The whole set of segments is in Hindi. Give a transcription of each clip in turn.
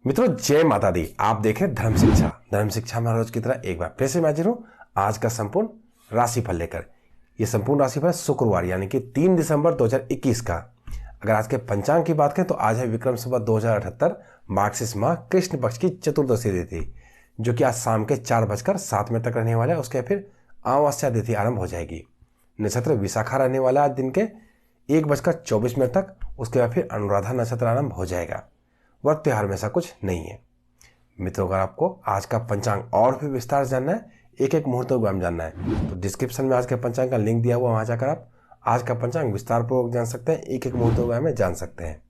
मित्रों, जय माता दी। आप देखें धर्म शिक्षा। धर्म शिक्षा में रोज की तरह एक बार फिर से मैं हाजिर हूं आज का संपूर्ण राशिफल लेकर। यह संपूर्ण राशिफल शुक्रवार यानी कि 3 दिसंबर 2021 का। अगर आज के पंचांग की बात करें तो आज है विक्रम संवत 2078 मार्गशीर्ष माह कृष्ण पक्ष की चतुर्दशी तिथि, जो कि आज शाम के 4:07 तक रहने वाला है। उसके फिर अमावस्या तिथि आरंभ हो जाएगी। नक्षत्र विशाखा रहने वाला आज दिन के 1:24 तक। उसके बाद फिर अनुराधा नक्षत्र आरंभ हो जाएगा। व्रत त्योहार में ऐसा कुछ नहीं है। मित्रों, अगर आपको आज का पंचांग और भी विस्तार से जानना है, एक एक मुहूर्तों के बारे में जानना है, तो डिस्क्रिप्शन में आज के पंचांग का लिंक दिया हुआ, वहां जाकर आप आज का पंचांग विस्तार पूर्वक जान सकते हैं, एक एक मुहूर्तों के बारे में जान सकते हैं।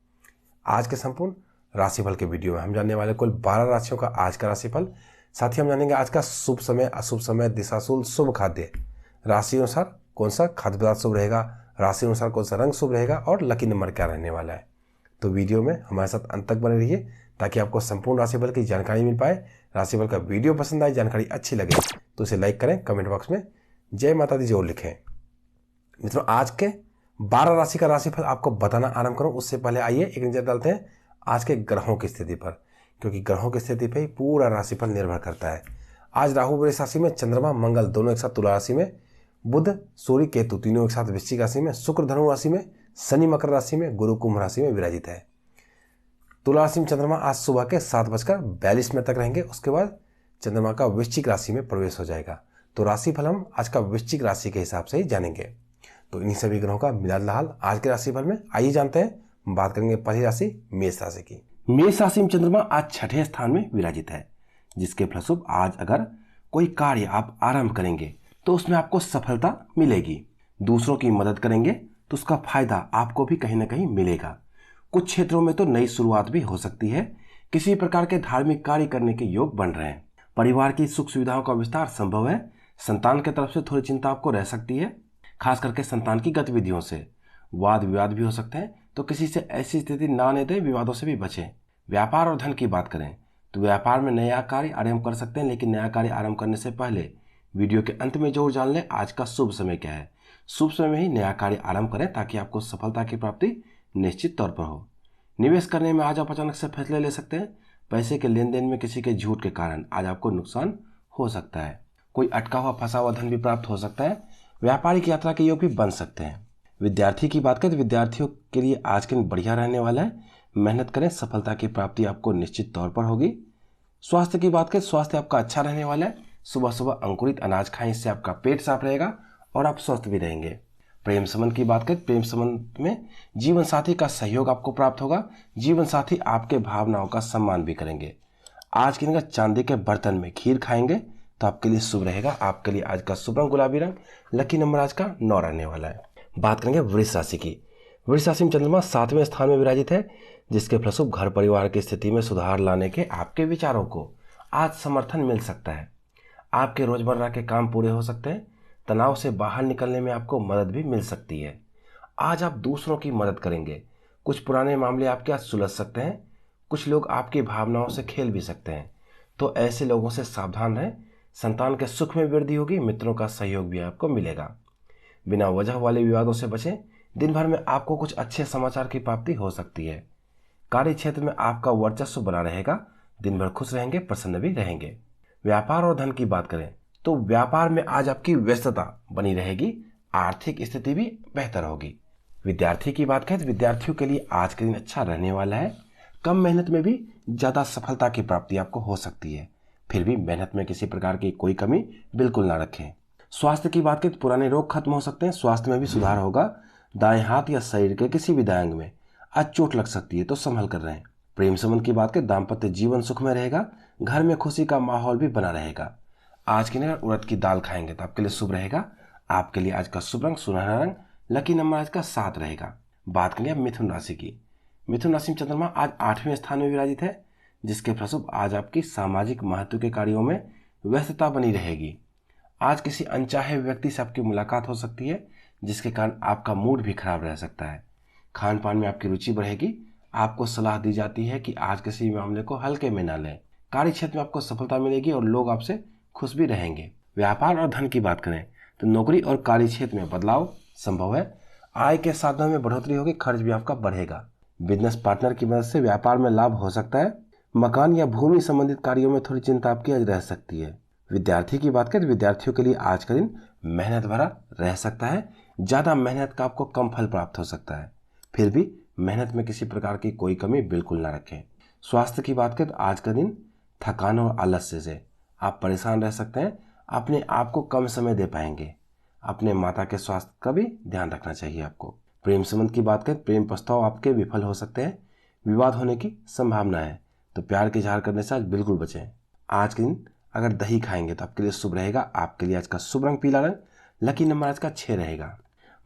आज के संपूर्ण राशिफल के वीडियो में हम जानने वाले कुल 12 राशियों का आज का राशिफल। साथ ही हम जानेंगे आज का शुभ समय, अशुभ समय, दिशाशूल, शुभ खाद्य, राशि अनुसार कौन सा खाद्य पदार्थ शुभ रहेगा, राशि अनुसार कौन सा रंग शुभ रहेगा और लकी नंबर क्या रहने वाला है। तो वीडियो में हमारे साथ अंत तक बने रहिए ताकि आपको संपूर्ण राशिफल की जानकारी मिल पाए। राशिफल का वीडियो पसंद आए, जानकारी अच्छी लगे तो इसे लाइक करें, कमेंट बॉक्स में जय माता दी जरूर लिखें। मित्रों, आज के 12 राशि का राशिफल आपको बताना आरंभ करूं उससे पहले आइए एक नजर डालते हैं आज के ग्रहों की स्थिति पर, क्योंकि ग्रहों की स्थिति पर ही पूरा राशिफल निर्भर करता है। आज राहु वृष राशि में, चंद्रमा मंगल दोनों एक साथ तुला राशि में, बुध सूर्य केतु तीनों एक साथ वृश्चिक राशि में, शुक्र धनु राशि में, शनि मकर राशि में, गुरु कुंभ राशि में विराजित है। तुला राशि में चंद्रमा आज सुबह के 7:42 तक रहेंगे। उसके बाद चंद्रमा का वृश्चिक राशि में प्रवेश हो जाएगा। तो राशिफल हम आज का वृश्चिक राशि के हिसाब से ही जानेंगे। तो इन्हीं सभी ग्रहों का मिलाजुला हाल आज के राशिफल में आइए जानते हैं। बात करेंगे पहली राशि मेष राशि की। मेष राशि में चंद्रमा आज छठे स्थान में विराजित है, जिसके फलस्वरूप आज अगर कोई कार्य आप आरंभ करेंगे तो उसमें आपको सफलता मिलेगी। दूसरों की मदद करेंगे तो उसका फायदा आपको भी कहीं ना कहीं मिलेगा। कुछ क्षेत्रों में तो नई शुरुआत भी हो सकती है। किसी प्रकार के धार्मिक कार्य करने के योग बन रहे हैं। परिवार की सुख सुविधाओं का विस्तार संभव है। संतान की तरफ से थोड़ी चिंता आपको रह सकती है, खास करके संतान की गतिविधियों से। वाद विवाद भी हो सकते हैं, तो किसी से ऐसी स्थिति ना आने दें, विवादों से भी बचें। व्यापार और धन की बात करें तो व्यापार में नया कार्य आरंभ कर सकते हैं, लेकिन नया कार्य आरंभ करने से पहले वीडियो के अंत में जरूर जान लें आज का शुभ समय क्या है। शुभ समय में ही नया कार्य आरंभ करें ताकि आपको सफलता की प्राप्ति निश्चित तौर पर हो। निवेश करने में आज आप अचानक से फैसले ले सकते हैं। पैसे के लेन देन में किसी के झूठ के कारण आज आपको नुकसान हो सकता है। कोई अटका हुआ फंसा हुआ धन भी प्राप्त हो सकता है। व्यापारिक यात्रा के योग भी बन सकते हैं। विद्यार्थी की बात करें तो विद्यार्थियों के लिए आज के दिन बढ़िया रहने वाला है। मेहनत करें, सफलता की प्राप्ति आपको निश्चित तौर पर होगी। स्वास्थ्य की बात करें, स्वास्थ्य आपका अच्छा रहने वाला है। सुबह सुबह अंकुरित अनाज खाएं, इससे आपका पेट साफ रहेगा और आप स्वस्थ भी रहेंगे। प्रेम संबंध की बात करें, प्रेम संबंध में जीवन साथी का सहयोग आपको प्राप्त होगा। जीवन साथी आपके भावनाओं का सम्मान भी करेंगे। आज के दिन चांदी के बर्तन में खीर खाएंगे तो आपके लिए शुभ रहेगा। आपके लिए आज का शुभ रंग गुलाबी रंग, लकी नंबर आज का 9 रहने वाला है। बात करेंगे वृष राशि की। वृष राशि में चंद्रमा 7वें स्थान में विराजित है, जिसके फलस्वरूप घर परिवार की स्थिति में सुधार लाने के आपके विचारों को आज समर्थन मिल सकता है। आपके रोजमर्रा के काम पूरे हो सकते हैं। तनाव से बाहर निकलने में आपको मदद भी मिल सकती है। आज आप दूसरों की मदद करेंगे। कुछ पुराने मामले आपके आज सुलझ सकते हैं। कुछ लोग आपकी भावनाओं से खेल भी सकते हैं, तो ऐसे लोगों से सावधान रहें। संतान के सुख में वृद्धि होगी। मित्रों का सहयोग भी आपको मिलेगा। बिना वजह वाले विवादों से बचें। दिन भर में आपको कुछ अच्छे समाचार की प्राप्ति हो सकती है। कार्य क्षेत्र में आपका वर्चस्व बना रहेगा। दिन भर खुश रहेंगे, प्रसन्न भी रहेंगे। व्यापार और धन की बात करें तो व्यापार में आज आपकी व्यस्तता बनी रहेगी। आर्थिक स्थिति भी बेहतर होगी। विद्यार्थी की बात करें तो विद्यार्थियों के लिए आज के दिन अच्छा रहने वाला है। कम मेहनत में भी ज्यादा सफलता की प्राप्ति आपको हो सकती है। फिर भी मेहनत में किसी प्रकार की कोई कमी बिल्कुल ना रखें। स्वास्थ्य की बात करें तो पुराने रोग खत्म हो सकते हैं। स्वास्थ्य में भी सुधार होगा। दाएं हाथ या शरीर के किसी भी दाएं अंग में आज चोट लग सकती है, तो संभल कर रहें। प्रेम संबंध की बात करें, दाम्पत्य जीवन सुख में रहेगा। घर में खुशी का माहौल भी बना रहेगा। आज के दिन उड़द की दाल खाएंगे तो आपके लिए शुभ रहेगा। आपके लिए आज का शुभ रंग सुनहरा रंग, लकी नंबर आज का 7 रहेगा। बात करेंगे अब मिथुन राशि की। मिथुन राशि में चंद्रमा आज 8वें स्थान में विराजित है, जिसके फलस्वरूप आज आपकी सामाजिक महत्व के कार्यों में व्यस्तता बनी रहेगी। आज किसी अनचाहे व्यक्ति से आपकी मुलाकात हो सकती है, जिसके कारण आपका मूड भी खराब रह सकता है। खान पान में आपकी रुचि बढ़ेगी। आपको सलाह दी जाती है कि आज किसी मामले को हल्के में ना लें। कार्य क्षेत्र में आपको सफलता मिलेगी और लोग आपसे खुश भी रहेंगे। व्यापार और धन की बात करें तो नौकरी और कार्य क्षेत्र में बदलाव संभव है। आय के साधनों में बढ़ोतरी होगी। खर्च भी आपका बढ़ेगा। बिजनेस पार्टनर की मदद से व्यापार में लाभ हो सकता है। मकान या भूमि संबंधित कार्यों में थोड़ी चिंता आपकी आज रह सकती है। विद्यार्थी की बात करें तो विद्यार्थियों के लिए आज का दिन मेहनत भरा रह सकता है। ज़्यादा मेहनत का आपको कम फल प्राप्त हो सकता है। फिर भी मेहनत में किसी प्रकार की कोई कमी बिल्कुल ना रखें। स्वास्थ्य की बात करें तो आज का दिन थकान और आलस्य से आप परेशान रह सकते हैं। अपने आप को कम समय दे पाएंगे। अपने माता के स्वास्थ्य का भी ध्यान रखना चाहिए आपको। प्रेम संबंध की बात करें, प्रेम प्रस्ताव आपके विफल हो सकते हैं। विवाद होने की संभावना है, तो प्यार की इजहार करने से आज बिल्कुल बचें। आज के दिन अगर दही खाएंगे तो आपके लिए शुभ रहेगा। आपके लिए आज का शुभ रंग पीला रंग, लकी नंबर आज का 6 रहेगा।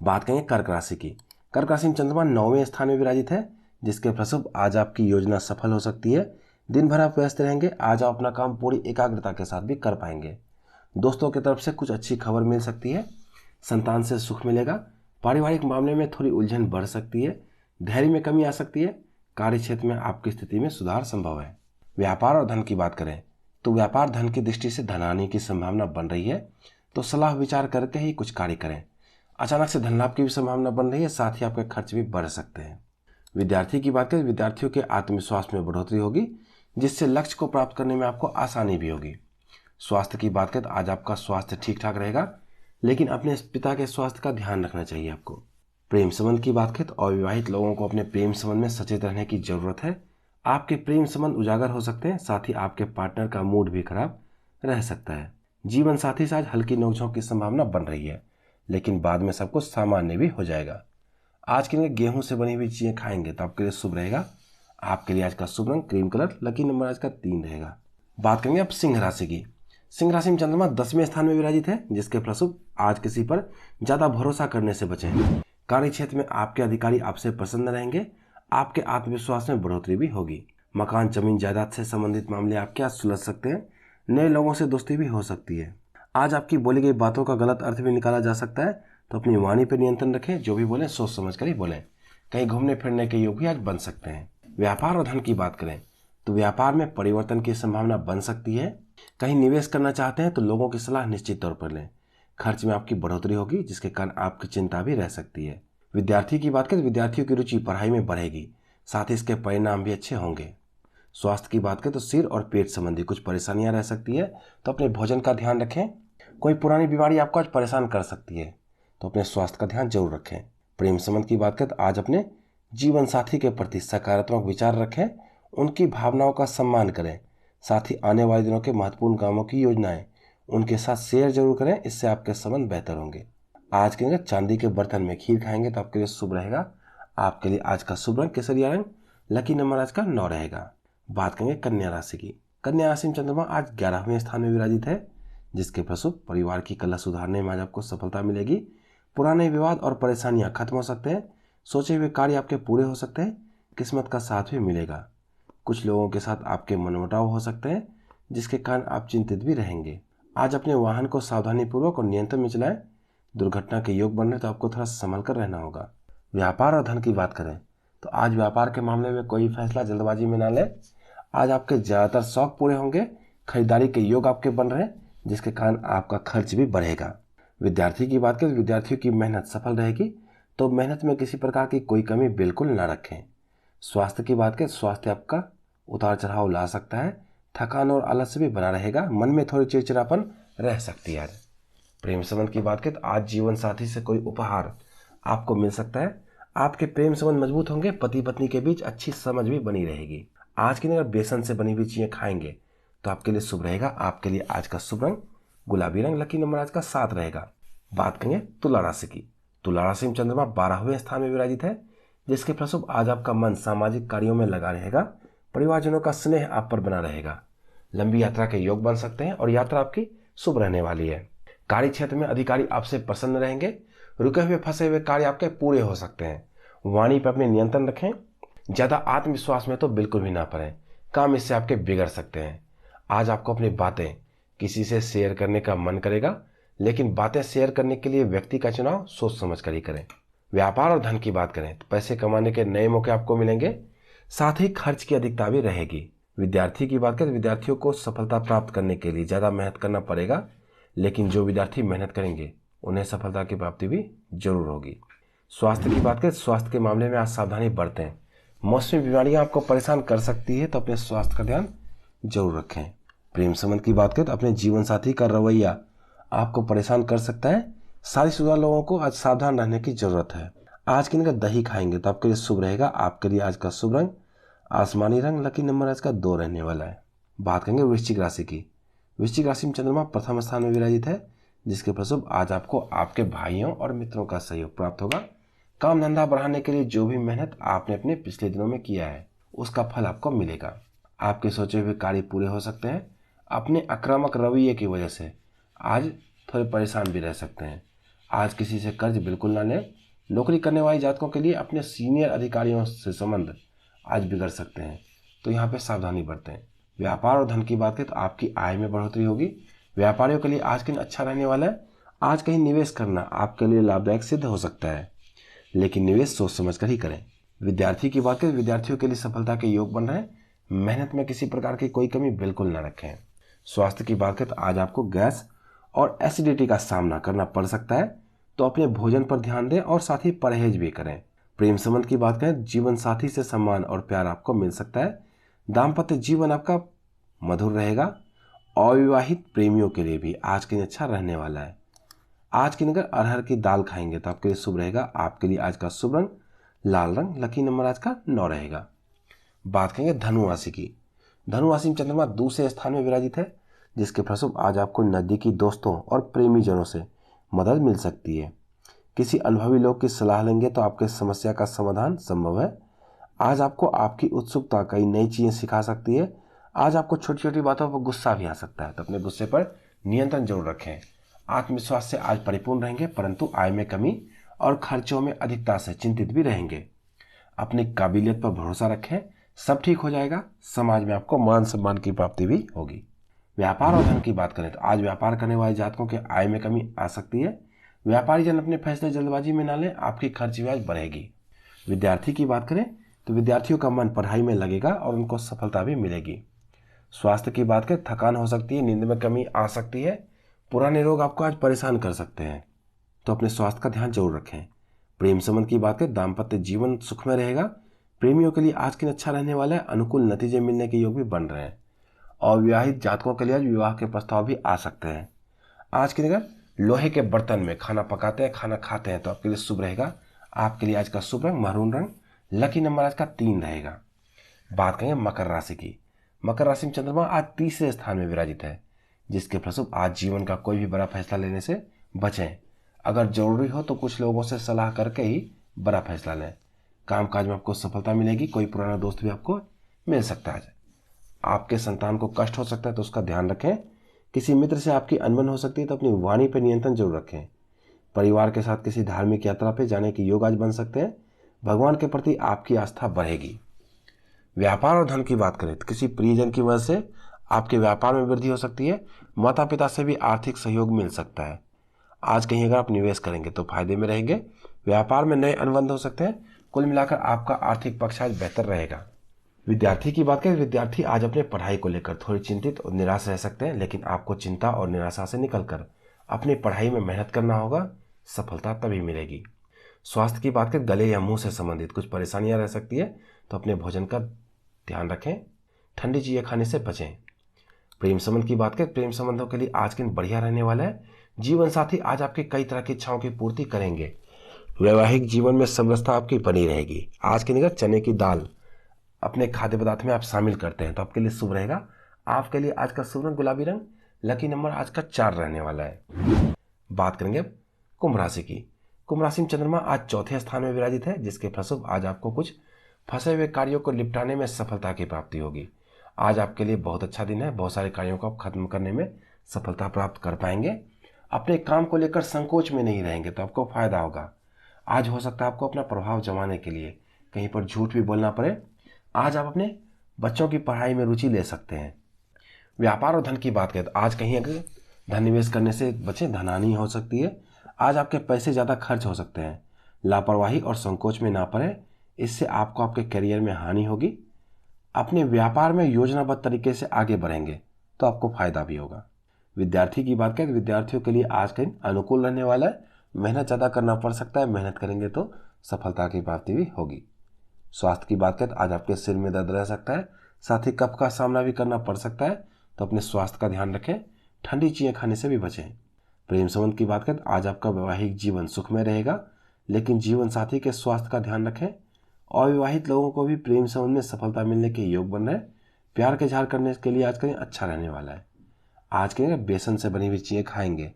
बात करेंगे कर्क राशि की। कर्क राशि में चंद्रमा 9वें स्थान में विराजित है, जिसके फलस्वरूप आज आपकी योजना सफल हो सकती है। दिन भर आप व्यस्त रहेंगे। आज आप अपना काम पूरी एकाग्रता के साथ भी कर पाएंगे। दोस्तों की तरफ से कुछ अच्छी खबर मिल सकती है। संतान से सुख मिलेगा। पारिवारिक मामले में थोड़ी उलझन बढ़ सकती है। धैर्य में कमी आ सकती है। कार्य क्षेत्र में आपकी स्थिति में सुधार संभव है। व्यापार और धन की बात करें तो व्यापार धन की दृष्टि से धन आने की संभावना बन रही है, तो सलाह विचार करके ही कुछ कार्य करें। अचानक से धन लाभ की भी संभावना बन रही है, साथ ही आपके खर्च भी बढ़ सकते हैं। विद्यार्थी की बात करें, विद्यार्थियों के आत्मविश्वास में बढ़ोतरी होगी, जिससे लक्ष्य को प्राप्त करने में आपको आसानी भी होगी। स्वास्थ्य की बात करें तो आज आपका स्वास्थ्य ठीक ठाक रहेगा, लेकिन अपने पिता के स्वास्थ्य का ध्यान रखना चाहिए आपको। प्रेम संबंध की बात करें तो अविवाहित लोगों को अपने प्रेम संबंध में सचेत रहने की जरूरत है। आपके प्रेम संबंध उजागर हो सकते हैं, साथ ही आपके पार्टनर का मूड भी खराब रह सकता है। जीवन साथी से आज हल्की नोकझोंक की संभावना बन रही है, लेकिन बाद में सब कुछ सामान्य भी हो जाएगा। आज के लिए गेहूं से बनी हुई चीजें खाएंगे तो आपके लिए शुभ रहेगा। आपके लिए आज का शुभ रंग क्रीम कलर, लकी नंबर आज का 3 रहेगा। बात करेंगे अब सिंह राशि की। सिंह राशि में चंद्रमा 10वें स्थान में विराजित है, जिसके फलस्वरूप आज किसी पर ज्यादा भरोसा करने से बचें। कार्य क्षेत्र में आपके अधिकारी आपसे प्रसन्न रहेंगे। आपके आत्मविश्वास में बढ़ोतरी भी होगी। मकान जमीन जायदाद से संबंधित मामले आपके आज सुलझ सकते हैं। नए लोगों से दोस्ती भी हो सकती है। आज आपकी बोली गई बातों का गलत अर्थ भी निकाला जा सकता है, तो अपनी वाणी पर नियंत्रण रखें। जो भी बोलें सोच समझ कर ही बोलें। कहीं घूमने फिरने के योग भी आज बन सकते हैं। व्यापार और धन की बात करें तो व्यापार में परिवर्तन की संभावना बन सकती है। कहीं निवेश करना चाहते हैं तो लोगों की सलाह निश्चित तौर पर लें। खर्च में आपकी बढ़ोतरी होगी, जिसके कारण आपकी चिंता भी रह सकती है। विद्यार्थी की बात करें तो विद्यार्थियों की रुचि पढ़ाई में बढ़ेगी, साथ ही इसके परिणाम भी अच्छे होंगे। स्वास्थ्य की बात करें तो सिर और पेट संबंधी कुछ परेशानियां रह सकती है, तो अपने भोजन का ध्यान रखें। कोई पुरानी बीमारी आपको आज परेशान कर सकती है, तो अपने स्वास्थ्य का ध्यान जरूर रखें। प्रेम संबंध की बात करें तो आज अपने जीवन साथी के प्रति सकारात्मक विचार रखें। उनकी भावनाओं का सम्मान करें। साथ ही आने वाले दिनों के महत्वपूर्ण कामों की योजनाएं उनके साथ शेयर जरूर करें, इससे आपके संबंध बेहतर होंगे। आज के दिन चांदी के बर्तन में खीर खाएंगे तो आपके लिए शुभ रहेगा। आपके लिए आज का शुभ रंग केसरिया रंग, लकी नंबर आज का 9 रहेगा। बात करेंगे कन्या राशि की। कन्या राशि में चंद्रमा आज 11वें स्थान में विराजित है, जिसके फलस्वरूप परिवार की कलह सुधारने में आज आपको सफलता मिलेगी। पुराने विवाद और परेशानियां खत्म हो सकते हैं। सोचे हुए कार्य आपके पूरे हो सकते हैं। किस्मत का साथ भी मिलेगा। कुछ लोगों के साथ आपके मनमुटाव हो सकते हैं, जिसके कारण आप चिंतित भी रहेंगे। आज अपने वाहन को सावधानीपूर्वक और नियंत्रण में चलाएं। दुर्घटना के योग बनने तो आपको थोड़ा संभल कर रहना होगा। व्यापार और धन की बात करें तो आज व्यापार के मामले में कोई फैसला जल्दबाजी में ना लें। आज आपके ज़्यादातर शौक पूरे होंगे। खरीदारी के योग आपके बन रहे हैं, जिसके कारण आपका खर्च भी बढ़ेगा। विद्यार्थी की बात करें तो विद्यार्थियों की मेहनत सफल रहेगी, तो मेहनत में किसी प्रकार की कोई कमी बिल्कुल ना रखें। स्वास्थ्य की बात करें, स्वास्थ्य आपका उतार चढ़ाव ला सकता है। थकान और आलस्य भी बना रहेगा। मन में थोड़ी चिड़चिड़ापन रह सकती है। प्रेम संबंध की बात करें तो आज जीवन साथी से कोई उपहार आपको मिल सकता है। आपके प्रेम संबंध मजबूत होंगे। पति पत्नी के बीच अच्छी समझ भी बनी रहेगी। आज के दिन अगर बेसन से बनी हुई चीजें खाएंगे तो आपके लिए शुभ रहेगा। आपके लिए आज का शुभ रंग गुलाबी रंग, लकी नंबर आज का 7 रहेगा। बात करेंगे तुला राशि की। तुला राशि में चंद्रमा 12वें स्थान में विराजित है, जिसके फलस्वरूप आज आपका मन सामाजिक कार्यों में लगा रहेगा। परिवारजनों का स्नेह आप पर बना रहेगा। लंबी यात्रा के योग बन सकते हैं और यात्रा आपकी शुभ रहने वाली है। कार्य क्षेत्र में अधिकारी आपसे प्रसन्न रहेंगे। रुके हुए फंसे हुए कार्य आपके पूरे हो सकते हैं। वाणी पर अपने नियंत्रण रखें। ज्यादा आत्मविश्वास में तो बिल्कुल भी ना पड़ें। काम इससे आपके बिगड़ सकते हैं। आज आपको अपनी बातें किसी से शेयर करने का मन करेगा, लेकिन बातें शेयर करने के लिए व्यक्ति का चुनाव सोच समझ कर ही करें। व्यापार और धन की बात करें तो पैसे कमाने के नए मौके आपको मिलेंगे। साथ ही खर्च की अधिकता भी रहेगी। विद्यार्थी की बात करें तो विद्यार्थियों को सफलता प्राप्त करने के लिए ज़्यादा मेहनत करना पड़ेगा, लेकिन जो विद्यार्थी मेहनत करेंगे उन्हें सफलता की प्राप्ति भी जरूर होगी। स्वास्थ्य की बात करें, स्वास्थ्य के मामले में आज सावधानी बरतें। मौसमी बीमारियां आपको परेशान कर सकती है, तो अपने स्वास्थ्य का ध्यान जरूर रखें। प्रेम संबंध की बात करें तो अपने जीवन साथी का रवैया आपको परेशान कर सकता है। शादीशुदा लोगों को आज सावधान रहने की जरूरत है। आज की अगर दही खाएंगे तो आपके लिए शुभ रहेगा। आपके लिए आज का शुभ रंग आसमानी रंग, लकी नंबर आज का 2 रहने वाला है। बात करेंगे वृश्चिक राशि की। वृश्चिक राशि में चंद्रमा प्रथम स्थान में विराजित है, जिसके फलस्वरूप आज आपको आपके भाइयों और मित्रों का सहयोग प्राप्त होगा। काम धंधा बढ़ाने के लिए जो भी मेहनत आपने अपने पिछले दिनों में किया है उसका फल आपको मिलेगा। आपके सोचे हुए कार्य पूरे हो सकते हैं। अपने आक्रामक रवैये की वजह से आज थोड़े परेशान भी रह सकते हैं। आज किसी से कर्ज बिल्कुल ना लें। नौकरी करने वाले जातकों के लिए अपने सीनियर अधिकारियों से संबंध आज बिगड़ सकते हैं, तो यहाँ पे सावधानी बरतें। व्यापार और धन की बात करें तो आपकी आय में बढ़ोतरी होगी। व्यापारियों के लिए आज के दिन अच्छा रहने वाला है। आज कहीं निवेश करना आपके लिए लाभदायक सिद्ध हो सकता है, लेकिन निवेश सोच समझ कर ही करें। विद्यार्थी की बात करें, विद्यार्थियों के लिए सफलता के योग बन रहे हैं। मेहनत में किसी प्रकार की कोई कमी बिल्कुल न रखें। स्वास्थ्य की बात करें तो आज आपको गैस और एसिडिटी का सामना करना पड़ सकता है, तो अपने भोजन पर ध्यान दें और साथ ही परहेज भी करें। प्रेम संबंध की बात करें, जीवन साथी से सम्मान और प्यार आपको मिल सकता है। दाम्पत्य जीवन आपका मधुर रहेगा। अविवाहित प्रेमियों के लिए भी आज के दिन अच्छा रहने वाला है। आज की अगर अरहर की दाल खाएंगे तो आपके लिए शुभ रहेगा। आपके लिए आज का शुभ रंग लाल रंग, लकी नंबर आज का 9 रहेगा। बात करेंगे धनु राशि की। धनु राशि में चंद्रमा दूसरे स्थान में विराजित है, जिसके फलस्वरूप आज आपको नजदीकी दोस्तों और प्रेमी जनों से मदद मिल सकती है। किसी अनुभवी लोग की सलाह लेंगे तो आपके समस्या का समाधान संभव है। आज आपको आपकी उत्सुकता कई नई चीज़ें सिखा सकती है। आज आपको छोटी छोटी बातों पर गुस्सा भी आ सकता है, तो अपने गुस्से पर नियंत्रण जरूर रखें। आत्मविश्वास से आज परिपूर्ण रहेंगे, परंतु आय में कमी और खर्चों में अधिकता से चिंतित भी रहेंगे। अपनी काबिलियत पर भरोसा रखें, सब ठीक हो जाएगा। समाज में आपको मान सम्मान की प्राप्ति भी होगी। व्यापार और धन की बात करें तो आज व्यापार करने वाले जातकों के आय में कमी आ सकती है। व्यापारी जन अपने फैसले जल्दबाजी में ना लें, आपकी खर्च ब्याज बढ़ेगी। विद्यार्थी की बात करें तो विद्यार्थियों का मन पढ़ाई में लगेगा और उनको सफलता भी मिलेगी। स्वास्थ्य की बात करें, थकान हो सकती है, नींद में कमी आ सकती है। पुराने रोग आपको आज परेशान कर सकते हैं, तो अपने स्वास्थ्य का ध्यान जरूर रखें। प्रेम संबंध की बात करें, दाम्पत्य जीवन सुखमय रहेगा। प्रेमियों के लिए आज के दिन अच्छा रहने वाला है। अनुकूल नतीजे मिलने के योग भी बन रहे हैं। अविवाहित जातकों के लिए आज विवाह के प्रस्ताव भी आ सकते हैं। आज के दिन लोहे के बर्तन में खाना पकाते हैं, खाना खाते हैं, तो आपके लिए शुभ रहेगा। आपके लिए आज का शुभ रंग महरून रंग, लकी नंबर आज का 3 रहेगा। बात करेंगे मकर राशि की। मकर राशि में चंद्रमा आज तीसरे स्थान में विराजित है, जिसके फलस्वरूप आज जीवन का कोई भी बड़ा फैसला लेने से बचें। अगर जरूरी हो तो कुछ लोगों से सलाह करके ही बड़ा फैसला लें। कामकाज में आपको सफलता मिलेगी। कोई पुराना दोस्त भी आपको मिल सकता है। आपके संतान को कष्ट हो सकता है, तो उसका ध्यान रखें। किसी मित्र से आपकी अनबन हो सकती है, तो अपनी वाणी पर नियंत्रण जरूर रखें। परिवार के साथ किसी धार्मिक यात्रा पर जाने के योग आज बन सकते हैं। भगवान के प्रति आपकी आस्था बढ़ेगी। व्यापार और धन की बात करें तो किसी प्रियजन की वजह से आपके व्यापार में वृद्धि हो सकती है। माता पिता से भी आर्थिक सहयोग मिल सकता है। आज कहीं अगर आप निवेश करेंगे तो फायदे में रहेंगे। व्यापार में नए अनुबंध हो सकते हैं। कुल मिलाकर आपका आर्थिक पक्ष आज बेहतर रहेगा। विद्यार्थी की बात करें, विद्यार्थी आज अपने पढ़ाई को लेकर थोड़ी चिंतित और निराश रह सकते हैं, लेकिन आपको चिंता और निराशा से निकलकर अपनी पढ़ाई में मेहनत करना होगा। सफलता तभी मिलेगी। स्वास्थ्य की बात करें, गले या मुंह से संबंधित कुछ परेशानियां रह सकती है, तो अपने भोजन का ध्यान रखें। ठंडी चीज़ें खाने से बचें। प्रेम संबंध की बात करें, प्रेम संबंधों के लिए आज के दिन बढ़िया रहने वाला है। जीवन साथी आज आपकी कई तरह की इच्छाओं की पूर्ति करेंगे। वैवाहिक जीवन में समरसता आपकी बनी रहेगी। आज के दिन चने की दाल अपने खाद्य पदार्थ में आप शामिल करते हैं, तो आपके लिए शुभ रहेगा। आपके लिए आज का शुभ रंग गुलाबी रंग, लकी नंबर आज का 4 रहने वाला है। बात करेंगे कुंभ राशि की। कुंभ राशि में चंद्रमा आज चौथे स्थान में विराजित है, जिसके फलस्वरूप आज आपको कुछ फंसे हुए कार्यों को निपटाने में सफलता की प्राप्ति होगी। आज आपके लिए बहुत अच्छा दिन है। बहुत सारे कार्यों को आप खत्म करने में सफलता प्राप्त कर पाएंगे। अपने काम को लेकर संकोच में नहीं रहेंगे, तो आपको फायदा होगा। आज हो सकता है आपको अपना प्रभाव जमाने के लिए कहीं पर झूठ भी बोलना पड़े। आज आप अपने बच्चों की पढ़ाई में रुचि ले सकते हैं। व्यापार और धन की बात करें तो आज कहीं अगर धन निवेश करने से बचें, धनहानि हो सकती है। आज आपके पैसे ज़्यादा खर्च हो सकते हैं। लापरवाही और संकोच में ना पड़े, इससे आपको आपके करियर में हानि होगी। अपने व्यापार में योजनाबद्ध तरीके से आगे बढ़ेंगे तो आपको फायदा भी होगा। विद्यार्थी की बात करें तो विद्यार्थियों के लिए आज का दिन अनुकूल रहने वाला है। मेहनत ज़्यादा करना पड़ सकता है। मेहनत करेंगे तो सफलता की प्राप्ति भी होगी। स्वास्थ्य की बात करें तो आज आपके सिर में दर्द रह सकता है, साथ ही कफ का सामना भी करना पड़ सकता है, तो अपने स्वास्थ्य का ध्यान रखें, ठंडी चीज़ें खाने से भी बचें। प्रेम संबंध की बात करें तो आज आपका वैवाहिक जीवन सुखमय रहेगा, लेकिन जीवन साथी के स्वास्थ्य का ध्यान रखें। अविवाहित लोगों को भी प्रेम संबंध में सफलता मिलने के योग बन रहे हैं। प्यार के इजहार करने के लिए आज का दिन अच्छा रहने वाला है। आज के दिन बेसन से बनी हुई चीज़ें खाएंगे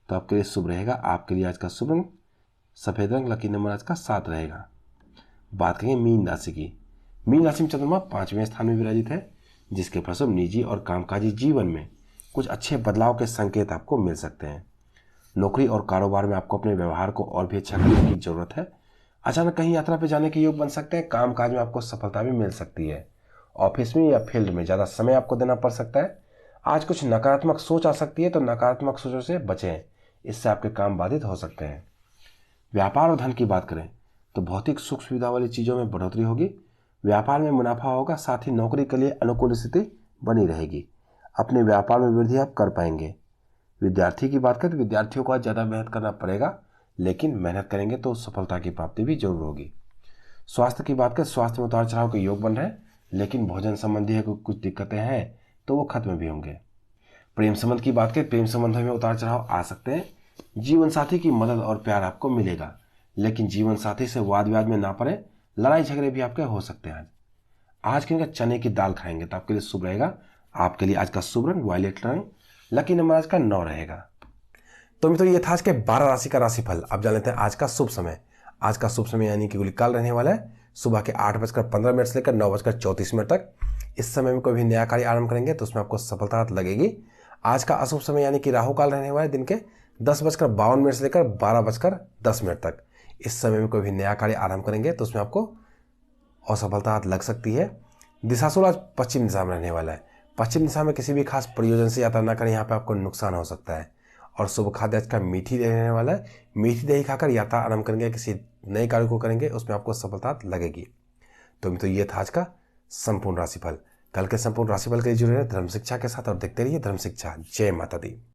तो आपके लिए शुभ रहेगा। आपके लिए आज का शुभ रंग सफ़ेद रंग, लकी नंबर आज का 7 रहेगा। बात करेंगे मीन राशि की। मीन राशि में चंद्रमा 5वें स्थान में विराजित है, जिसके फलस्वरूप निजी और कामकाजी जीवन में कुछ अच्छे बदलाव के संकेत आपको मिल सकते हैं। नौकरी और कारोबार में आपको अपने व्यवहार को और भी अच्छा करने की जरूरत है। अचानक कहीं यात्रा पर जाने के योग बन सकते हैं। कामकाज में आपको सफलता भी मिल सकती है। ऑफिस में या फील्ड में ज़्यादा समय आपको देना पड़ सकता है। आज कुछ नकारात्मक सोच आ सकती है, तो नकारात्मक सोचों से बचें, इससे आपके काम बाधित हो सकते हैं। व्यापार और धन की बात करें तो भौतिक सुख सुविधा वाली चीज़ों में बढ़ोतरी होगी। व्यापार में मुनाफा होगा, साथ ही नौकरी के लिए अनुकूल स्थिति बनी रहेगी। अपने व्यापार में वृद्धि आप कर पाएंगे। विद्यार्थी की बात करें तो विद्यार्थियों को आज ज़्यादा मेहनत करना पड़ेगा, लेकिन मेहनत करेंगे तो सफलता की प्राप्ति भी जरूर होगी। स्वास्थ्य की बात करें, स्वास्थ्य में उतार चढ़ाव के योग बन रहे हैं, लेकिन भोजन संबंधी कुछ दिक्कतें हैं तो वो खत्म भी होंगे। प्रेम संबंध की बात करें, प्रेम संबंधों में उतार चढ़ाव आ सकते हैं। जीवन साथी की मदद और प्यार आपको मिलेगा, लेकिन जीवन साथी से वाद विवाद में ना पड़े, लड़ाई झगड़े भी आपके हो सकते हैं। आज के चने की दाल खाएंगे तो आपके लिए शुभ रहेगा। आपके लिए आज का शुभ रंग वायलेट रंग, लकी नंबर आज का 9 रहेगा। तो मित्रों, ये था आज के 12 राशि का राशिफल। अब जान लेते हैं आज का शुभ समय। आज का शुभ समय यानी कि गुलिकाल रहने वाला है सुबह के 8:15 से लेकर 9:34 तक। इस समय में कोई भी नया कार्य आरंभ करेंगे तो उसमें आपको सफलता लगेगी। आज का अशुभ समय यानी कि राहु काल रहने वाला है दिन के 10:52 से लेकर 12:10 तक। इस समय में कोई भी नया कार्य आरंभ करेंगे तो उसमें आपको असफलता लग सकती है। दिशाशूल आज पश्चिम दिशा में रहने वाला है। पश्चिम दिशा में किसी भी खास प्रयोजन से यात्रा न करें, यहाँ पे आपको नुकसान हो सकता है। और शुभ खाद्य आज का मीठी दही रहने वाला है। मीठी दही खाकर यात्रा आरंभ करेंगे, किसी नए कार्य को करेंगे उसमें आपको सफलता लगेगी। तो ये था आज का संपूर्ण राशिफल। कल के संपूर्ण राशिफल के लिए जुड़े रहे धर्म शिक्षा के साथ और देखते रहिए धर्म शिक्षा। जय माता दी।